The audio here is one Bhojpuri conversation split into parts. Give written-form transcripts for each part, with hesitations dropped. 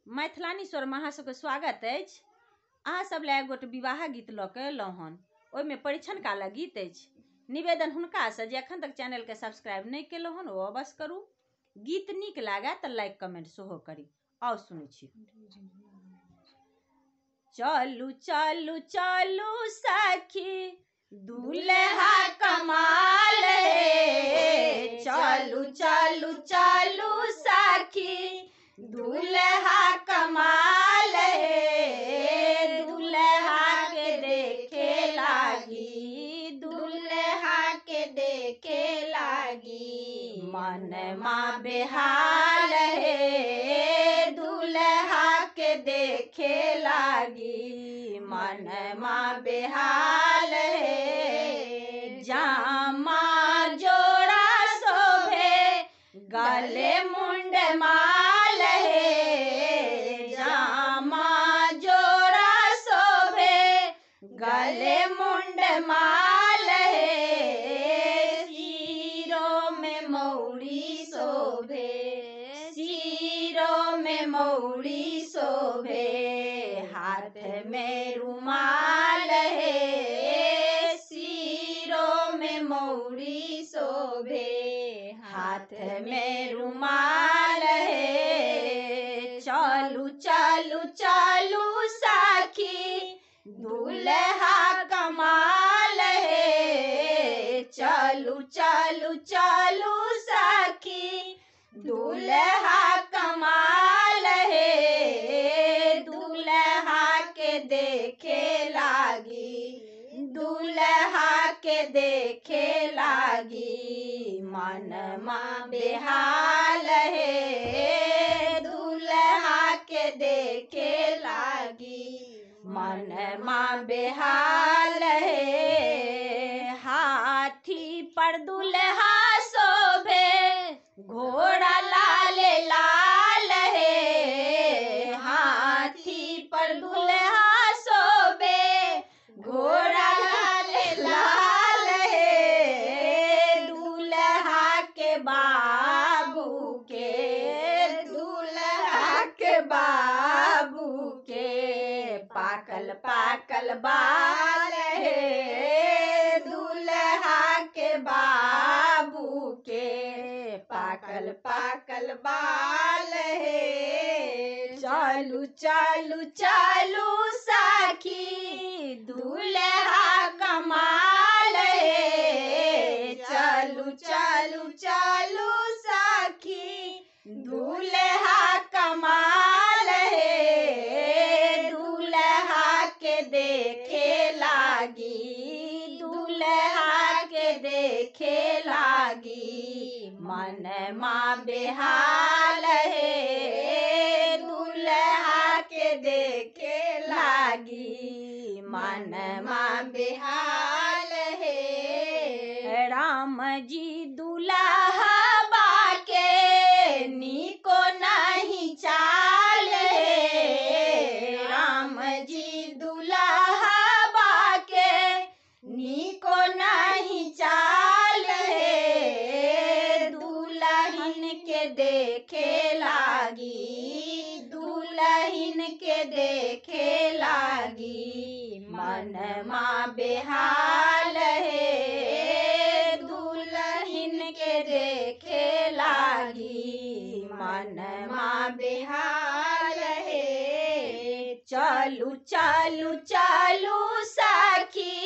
मैथिलानी स्वर में अहाँ सबके स्वागत अछि। अहाँ सब ले एगोट विवाह गीत लऽ के एलहुँ हन। ओहिमे परीक्षण काला गीत अछि। निवेदन हुनका से जे अखन तक चैनल के सब्सक्राइब नहीं केलहुँ हन ओ अवश्य करू। गीत नीक लागे तऽ लाइक कमेंट सेहो करी। और सुनै छी। चलू चलू चलू सखी दुल्हा कमाल हे। चलू चलू चलू सखी दुल्हा कमाल हे। दुल्हा के देखे लागी, दुल्हा के देखे लागी, मन माँ बेहाल हे। दुल्हा के देखे लागी, मन माँ बेहाल हे। जामा जोड़ा शोभे गले मुंड माल हे। जामा जोड़ा शोभे गले मुंड माल हे। सिरों में मौड़ी शोभे, सिरों में मौड़ी शोभे, हाथ में रुमाल है। सिरों में मौड़ी शोभे, हाथ में रुमाल है। चलू चलू चलू सखी दुल्हा कमाल है। चलू चलू चलू सखी दुल्हा कमाल है। दुल्हा के देखे लागी, दुल्हा के देखे लागी, मन माँ बेहाल है। दुल्हा के देखे लागी, मन माँ बेहाल है। हाथी पर दुल्हा शोभे घोड़ा लाल लाल है। हाथी पर दुल्हा शोभे घोड़ा लाल लाल है। दुल्हा के बाबू के, दुल्हा के बाबू के पाकल पाकल बाल है। दुल्हा के बाबू के पाकल पाकल बाल है। चलू चलू चलू सखी दुल्हा कमाल है। चलू चलू चलू सखी दुल्हा कमाल है। दुल्हा के देखे लागी, दुल्हा के देखे लागी, मन माँ बेहाल है। दुल्हा के देखे लागी, मन माँ बेहाल है। राम जी दुल्हा बाके नीको नहीं चाल है। राम जी दुल्हा बाके नीको नहीं चाल है। दुल्हन के देखे लागी, दुल्हन के देखे लागी, मन माँ बेहाल है। दुल्हन के देखे लागी, मन माँ बेहाल है। चलू चलू चलू सखी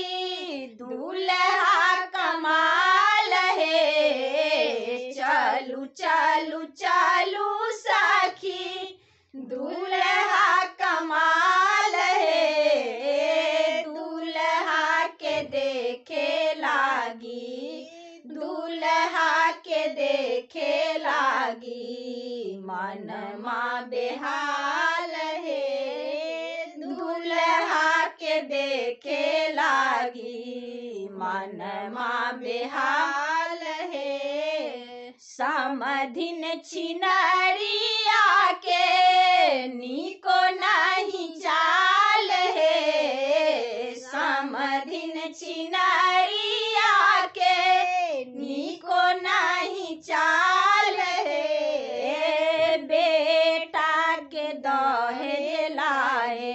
दुल्हा कमाल है। चलू चलू चलू सखी दुल्हा कमाल है। दुल्हा के देखे लागी, दुल्हा के देखे लागी, मन माँ बेहाल है। दुल्हा के देखे लागी, मन माँ बेहाल है। समधिन छिनरिया के नीको नहीं चाल है। समधिन छिनरिया के नीको नहीं चाल है। बेटा के दहेज लाए,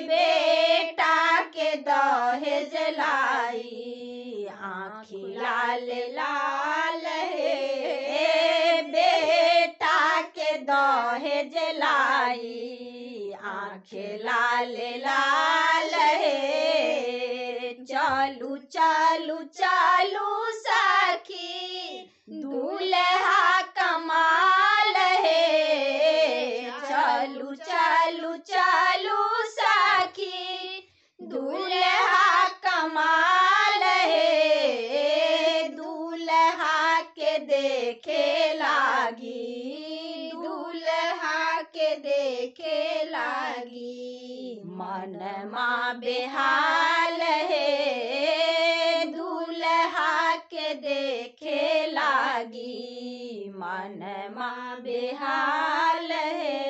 बेटा के दहेज लाई, आँखी लाल लाल हे, बेटा के दहेज लाई, आँखें लाल लाल हे। चलू चलू चलू सखी दूल्हा कमाल हे, चलू चलू चलू सखी दूल्हा कमाल हे, दूल्हा के देखे लागी, दूल्हा के देखे लागी, मन माँ बेहाल हे, दूल्हा के देखे लागी, मन माँ बेहाल है।